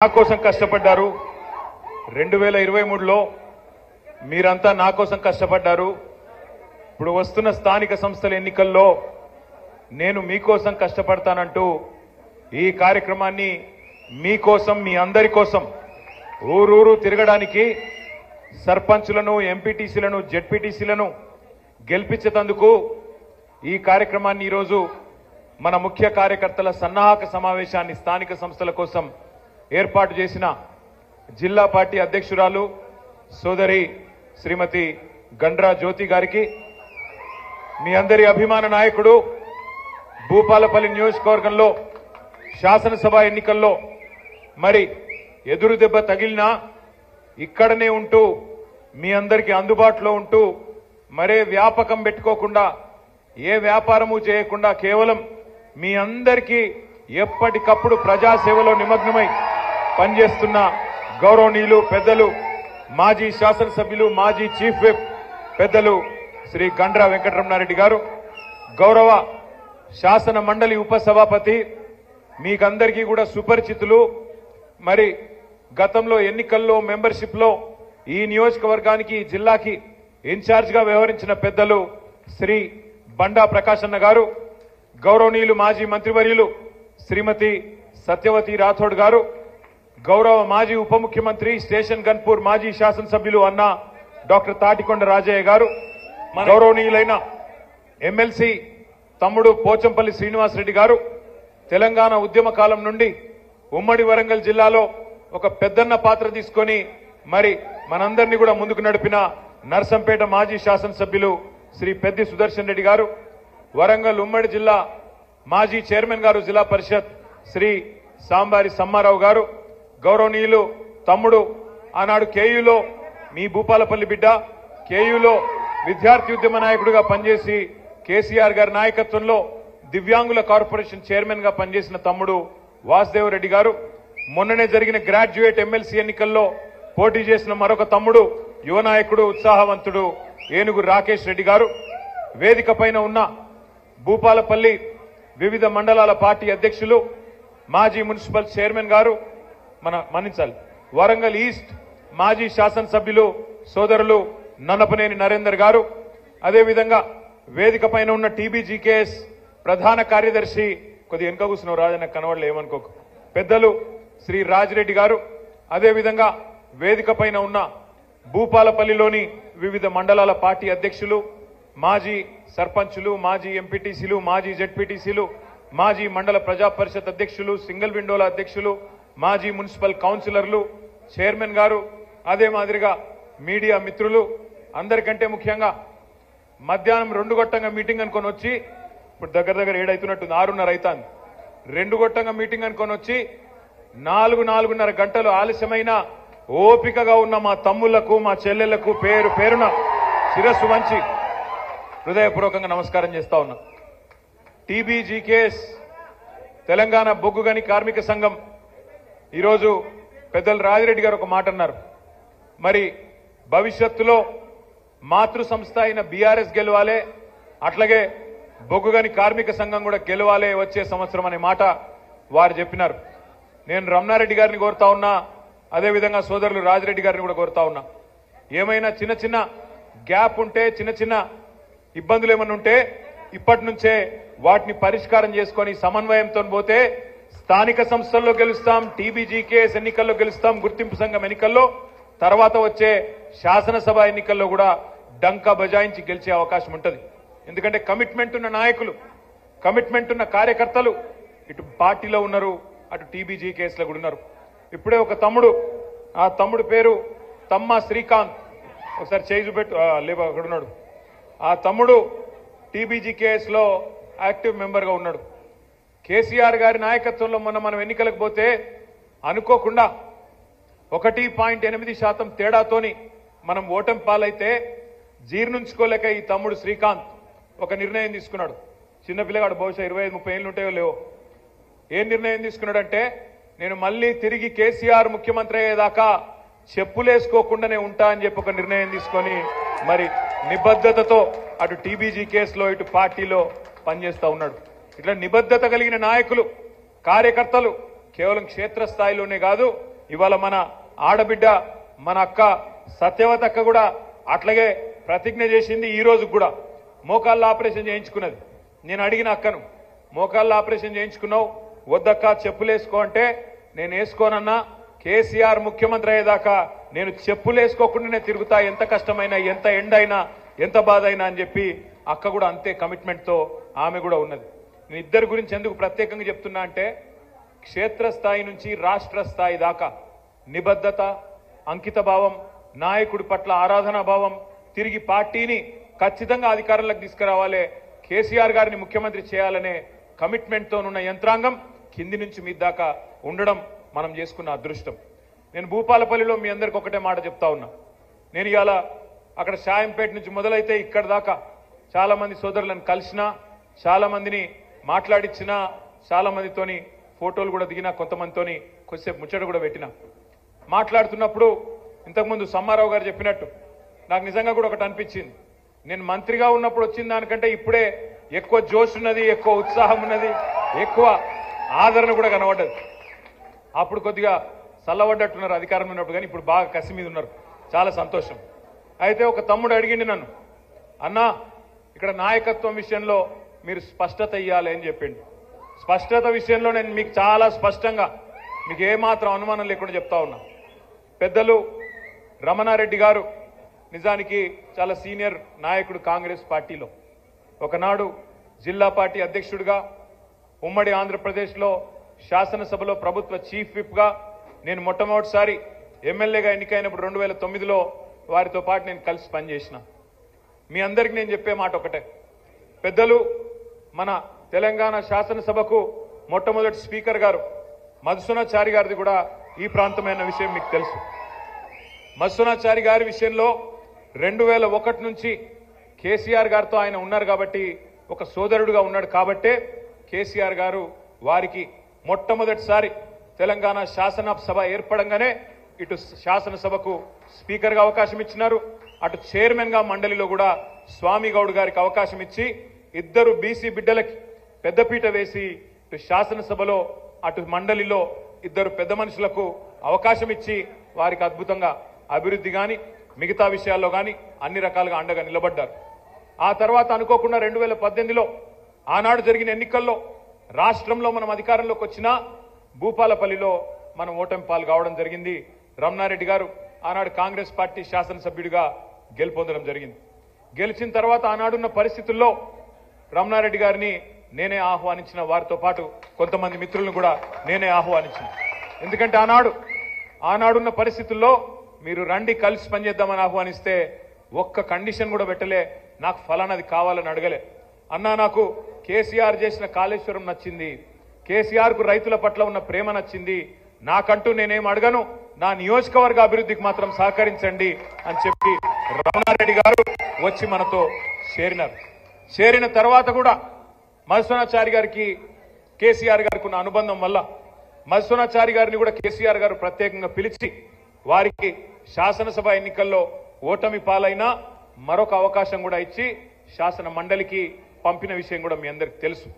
నా కోసం కష్టపడ్డారు 2023లో మీరంతా నా కోసం కష్టపడ్డారు ఇప్పుడు వస్తున్న స్థానిక సంస్థల ఎన్నికల్లో నేను మీకోసం కష్టపడతానంటూ ఈ కార్యక్రమాన్ని మీకోసం మీ అందరి కోసం ఊరూరు తిరగడానికి సర్పంచులను ఎంపీటీసీలను జెడ్పీటీసీలను గెలిపించేందుకు ఈ కార్యక్రమాన్ని ఈ రోజు మన ముఖ్య కార్యకర్తల సన్నాహక సమావేశాన్ని స్థానిక సంస్థల కోసం ఏర్పాటు చేసిన జిల్లా పార్టీ అధ్యక్షురాలు సోదరి శ్రీమతి గండ్రా జ్యోతి గారికి మీ అందరి అభిమాన నాయకుడు భూపాలపల్లి నియోజకవర్గంలో శాసనసభ ఎన్నికల్లో మరి ఎదురు దెబ్బ తగిలినా ఇక్కడనే ఉంటూ మీ అందరికీ అందుబాటులో ఉంటూ మరే వ్యాపకం పెట్టుకోకుండా ఏ వ్యాపారము చేయకుండా కేవలం మీ అందరికీ ఎప్పటికప్పుడు ప్రజాసేవలో నిమగ్నమై పనిచేస్తున్న గౌరవనీయులు పెద్దలు మాజీ శాసనసభ్యులు మాజీ చీఫ్ విప్ పెద్దలు శ్రీ గండ్రా వెంకటరమణారెడ్డి గారు గౌరవ శాసన మండలి ఉపసభాపతి మీకందరికీ కూడా సుపరిచితులు మరి గతంలో ఎన్నికల్లో మెంబర్షిప్ లో ఈ నియోజకవర్గానికి ఈ జిల్లాకి ఇన్ఛార్జ్ గా వ్యవహరించిన పెద్దలు శ్రీ బండా ప్రకాశన్న గారు గౌరవనీయులు మాజీ మంత్రివర్యులు శ్రీమతి సత్యవతి రాథోడ్ గారు గౌరవ మాజీ ఉప ముఖ్యమంత్రి స్టేషన్ గన్పూర్ మాజీ శాసనసభ్యులు అన్న డాక్టర్ తాటికొండ రాజయ్య గారు గౌరవనీయులైన ఎమ్మెల్సీ తమ్ముడు పోచంపల్లి శ్రీనివాసరెడ్డి గారు తెలంగాణ ఉద్యమ కాలం నుండి ఉమ్మడి వరంగల్ జిల్లాలో ఒక పెద్దన్న పాత్ర తీసుకొని మరి మనందరినీ కూడా ముందుకు నడిపిన నర్సంపేట మాజీ శాసనసభ్యులు శ్రీ పెద్ది సుదర్శన్ రెడ్డి గారు వరంగల్ ఉమ్మడి జిల్లా మాజీ చైర్మన్ గారు జిల్లా పరిషత్ శ్రీ సాంబారి సమ్మారావు గారు గౌరవనీయులు తమ్ముడు ఆనాడు కేయూలో మీ భూపాలపల్లి బిడ్డ కేయూలో విద్యార్థి ఉద్యమ నాయకుడిగా పనిచేసి కేసీఆర్ గారి నాయకత్వంలో దివ్యాంగుల కార్పొరేషన్ చైర్మన్ గా పనిచేసిన తమ్ముడు వాసుదేవ్ రెడ్డి గారు మొన్ననే జరిగిన గ్రాడ్యుయేట్ ఎమ్మెల్సీ ఎన్నికల్లో పోటీ చేసిన మరొక తమ్ముడు యువ నాయకుడు ఉత్సాహవంతుడు ఏనుగు రాకేష్ రెడ్డి గారు వేదిక పైన ఉన్న భూపాలపల్లి వివిధ మండలాల పార్టీ అధ్యక్షులు మాజీ మున్సిపల్ చైర్మన్ గారు మన్నించాలి వరంగల్ ఈస్ట్ మాజీ శాసనసభ్యులు సోదరులు నన్నపనేని నరేందర్ గారు అదేవిధంగా వేదిక పైన ఉన్న టీబీజీకేఎస్ ప్రధాన కార్యదర్శి కొద్దిగా వెనుక కూర్చున్నావు రాజన్న కనవడలే ఏమనుకోకు పెద్దలు శ్రీ రాజిరెడ్డి గారు అదేవిధంగా వేదిక పైన ఉన్న భూపాలపల్లిలోని వివిధ మండలాల పార్టీ అధ్యక్షులు మాజీ సర్పంచులు మాజీ ఎంపీటీసీలు మాజీ జెడ్పీటీసీలు మాజీ మండల ప్రజా పరిషత్ అధ్యక్షులు సింగిల్ విండోల అధ్యక్షులు మాజీ మున్సిపల్ కౌన్సిలర్లు చైర్మన్ గారు అదే మాదిరిగా మీడియా మిత్రులు అందరికంటే ముఖ్యంగా మధ్యాహ్నం 2 గంటల మీటింగ్ అనుకొని వచ్చి ఇప్పుడు దగ్గర ఏడైతున్నట్టుంది 6:30 అవుతుంది 2 గంటల మీటింగ్ అనుకొని వచ్చి 4:30 గంటలు ఆలస్యమైన ఓపికగా ఉన్న మా తమ్ముళ్లకు మా చెల్లెళ్లకు పేరున శిరస్సు వంచి హృదయపూర్వకంగా నమస్కారం చేస్తా ఉన్నా టీబీజీకేఎస్ తెలంగాణ బొగ్గుగని కార్మిక సంఘం ఈరోజు పెద్దలు రాజిరెడ్డి గారు ఒక మాట అన్నారు మరి భవిష్యత్తులో మాతృ సంస్థ అయిన బీఆర్ఎస్ గెలవాలే అట్లాగే బొగ్గుగని కార్మిక సంఘం కూడా గెలవాలే వచ్చే సంవత్సరం అనే మాట వారు చెప్పినారు నేను రమణారెడ్డి గారిని కోరుతా ఉన్నా అదేవిధంగా సోదరులు రాజిరెడ్డి గారిని కూడా కోరుతా ఉన్నా ఏమైనా చిన్న గ్యాప్ ఉంటే చిన్న ఇబ్బందులు ఏమన్నా ఉంటే ఇప్పటి నుంచే వాటిని పరిష్కారం చేసుకొని సమన్వయంతో పోతే స్థానిక సంస్థల్లో గెలుస్తాం టీబీజీకేఎస్ ఎన్నికల్లో గెలుస్తాం గుర్తింపు సంఘం ఎన్నికల్లో తర్వాత వచ్చే శాసనసభ ఎన్నికల్లో కూడా డంకా బజాయించి గెలిచే అవకాశం ఉంటుంది ఎందుకంటే కమిట్మెంట్ ఉన్న నాయకులు కమిట్మెంట్ ఉన్న కార్యకర్తలు ఇటు పార్టీలో ఉన్నారు అటు టీబీజీకేఎస్ లో కూడా ఉన్నారు ఇప్పుడే ఒక తమ్ముడు ఆ తమ్ముడు పేరు తమ్మ శ్రీకాంత్ ఒకసారి చేయి చూపెట్టు లేబా అక్కడున్నాడు ఆ తమ్ముడు టీబీజీకేఎస్ లో యాక్టివ్ మెంబర్ గా ఉన్నాడు కేసీఆర్ గారి నాయకత్వంలో మనం ఎన్నికలకు పోతే అనుకోకుండా 1.8% తేడాతోని మనం ఓటమి పాలైతే జీర్ణించుకోలేక ఈ తమ్ముడు శ్రీకాంత్ ఒక నిర్ణయం తీసుకున్నాడు చిన్నపిల్లగాడు బహుశా 25-30 ఏళ్ళు ఉంటాయో లేవో ఏం నిర్ణయం తీసుకున్నాడంటే నేను మళ్ళీ తిరిగి కేసీఆర్ ముఖ్యమంత్రి అయ్యేదాకా చెప్పులేసుకోకుండానే ఉంటా అని చెప్పి ఒక నిర్ణయం తీసుకొని మరి నిబద్ధతతో అటు టీబీజీకేఎస్ లో ఇటు పార్టీలో పనిచేస్తా ఉన్నాడు ఇట్లా నిబద్ధత కలిగిన నాయకులు కార్యకర్తలు కేవలం క్షేత్రస్థాయిలోనే కాదు ఇవాళ మన ఆడబిడ్డ మన అక్క సత్యవతి అక్క కూడా అట్లాగే ప్రతిజ్ఞ చేసింది. ఈ రోజు కూడా మోకాళ్ళ ఆపరేషన్ చేయించుకున్నది. నేను అడిగిన అక్కను, మోకాళ్ళ ఆపరేషన్ చేయించుకున్నావు, వద్దక్క చెప్పులేసుకో అంటే, నేను వేసుకోనన్నా, కేసీఆర్ ముఖ్యమంత్రి అయ్యేదాకా నేను చెప్పులేసుకోకుండానే తిరుగుతా, ఎంత కష్టమైనా, ఎంత ఎండైనా, ఎంత బాధ అయినా అని చెప్పి అక్క కూడా అంతే కమిట్మెంట్తో ఆమె కూడా ఉన్నది. నేను ఇద్దరి గురించి ఎందుకు ప్రత్యేకంగా చెప్తున్నా అంటే, క్షేత్రస్థాయి నుంచి రాష్ట్ర స్థాయి దాకా నిబద్ధత, అంకిత భావం, నాయకుడి పట్ల ఆరాధనా భావం, తిరిగి పార్టీని ఖచ్చితంగా అధికారంలోకి తీసుకురావాలి, కేసీఆర్ గారిని ముఖ్యమంత్రి చేయాలనే కమిట్మెంట్తోనున్న యంత్రాంగం కింది నుంచి మీ దాకా ఉండడం మనం చేసుకున్న అదృష్టం. నేను భూపాలపల్లిలో మీ అందరికి ఒకటే మాట చెప్తా ఉన్నా. నేను ఇవాళ అక్కడ షాయంపేట నుంచి మొదలైతే ఇక్కడ దాకా చాలా మంది సోదరులను కలిసినా, చాలా మందిని మాట్లాడించినా, చాలా మందితోని ఫోటోలు కూడా దిగినా, కొంతమందితోని కొద్దిసేపు ముచ్చట కూడా పెట్టినా. మాట్లాడుతున్నప్పుడు ఇంతకుముందు సమ్మారావు గారు చెప్పినట్టు నాకు నిజంగా కూడా ఒకటి అనిపించింది. నేను మంత్రిగా ఉన్నప్పుడు వచ్చిన దానికంటే ఇప్పుడే ఎక్కువ జోష్ ఉన్నది, ఎక్కువ ఉత్సాహం ఉన్నది, ఎక్కువ ఆదరణ కూడా కనబడ్డది. అప్పుడు కొద్దిగా చల్లబడ్డట్టున్నారు అధికారం ఉన్నప్పుడు, కానీ ఇప్పుడు బాగా కసి మీద ఉన్నారు. చాలా సంతోషం. అయితే ఒక తమ్ముడు అడిగిండి నన్ను, అన్నా ఇక్కడ నాయకత్వం విషయంలో మీరు స్పష్టత ఇవ్వాలి అని చెప్పిండు. స్పష్టత విషయంలో నేను మీకు చాలా స్పష్టంగా, మీకు ఏమాత్రం అనుమానం లేకుండా చెప్తా ఉన్నా. పెద్దలు రమణారెడ్డి గారు నిజానికి చాలా సీనియర్ నాయకుడు కాంగ్రెస్ పార్టీలో. ఒకనాడు జిల్లా పార్టీ అధ్యక్షుడిగా, ఉమ్మడి ఆంధ్రప్రదేశ్లో శాసనసభలో ప్రభుత్వ చీఫ్ విప్గా నేను మొట్టమొదటిసారి ఎమ్మెల్యేగా ఎన్నికైనప్పుడు 2009లో వారితో పాటు నేను కలిసి పనిచేసిన. మీ అందరికీ నేను చెప్పే మాట ఒకటే, పెద్దలు మన తెలంగాణ శాసనసభకు మొట్టమొదటి స్పీకర్ గారు మధుసూనాచారి గారిది కూడా ఈ ప్రాంతమైన విషయం మీకు తెలుసు. మధుసూనాచారి గారి విషయంలో 2001 నుంచి కేసీఆర్ గారితో ఆయన ఉన్నారు కాబట్టి, ఒక సోదరుడుగా ఉన్నాడు కాబట్టే కేసీఆర్ గారు వారికి మొట్టమొదటిసారి తెలంగాణ శాసనసభ ఏర్పడంగానే ఇటు శాసనసభకు స్పీకర్గా అవకాశం ఇచ్చినారు, అటు చైర్మన్గా మండలిలో కూడా స్వామి గౌడ్ గారికి అవకాశం ఇచ్చి, ఇద్దరు బీసీ బిడ్డలకి పెద్దపీట వేసి ఇటు శాసనసభలో అటు మండలిలో ఇద్దరు పెద్ద మనుషులకు అవకాశం ఇచ్చి వారికి అద్భుతంగా అభివృద్ధి కానీ మిగతా విషయాల్లో కానీ అన్ని రకాలుగా అండగా నిలబడ్డారు. ఆ తర్వాత అనుకోకుండా 2018లో ఆనాడు జరిగిన ఎన్నికల్లో రాష్ట్రంలో మనం అధికారంలోకి వచ్చినా భూపాలపల్లిలో మనం ఓటమి పాలు కావడం జరిగింది. రమణారెడ్డి గారు ఆనాడు కాంగ్రెస్ పార్టీ శాసనసభ్యుడిగా గెలుపొందడం జరిగింది. గెలిచిన తర్వాత ఆనాడున్న పరిస్థితుల్లో రమణారెడ్డి గారిని నేనే ఆహ్వానించిన, వారితో పాటు కొంతమంది మిత్రులను కూడా నేనే ఆహ్వానించిన. ఎందుకంటే ఆనాడున్న పరిస్థితుల్లో మీరు రండి కలిసి పనిచేద్దామని ఆహ్వానిస్తే ఒక్క కండిషన్ కూడా పెట్టలే, నాకు ఫలానాది కావాలని అడగలే. అన్నా నాకు కేసీఆర్ చేసిన కాళేశ్వరం నచ్చింది, కేసీఆర్కు రైతుల పట్ల ఉన్న ప్రేమ నచ్చింది, నాకంటూ నేనేం అడగను, నా నియోజకవర్గ అభివృద్ధికి మాత్రం సహకరించండి అని చెప్పి రమణారెడ్డి గారు వచ్చి మనతో చేరినారు. చేరిన తర్వాత కూడా మధుసూనాచారి గారికి కేసీఆర్ గారికి ఉన్న అనుబంధం వల్ల మధుసూనాచారి గారిని కూడా కేసీఆర్ గారు ప్రత్యేకంగా పిలిచి వారికి శాసనసభ ఎన్నికల్లో ఓటమి పాలైనా మరొక అవకాశం కూడా ఇచ్చి శాసన మండలికి పంపిన విషయం కూడా మీ అందరికీ తెలుసు.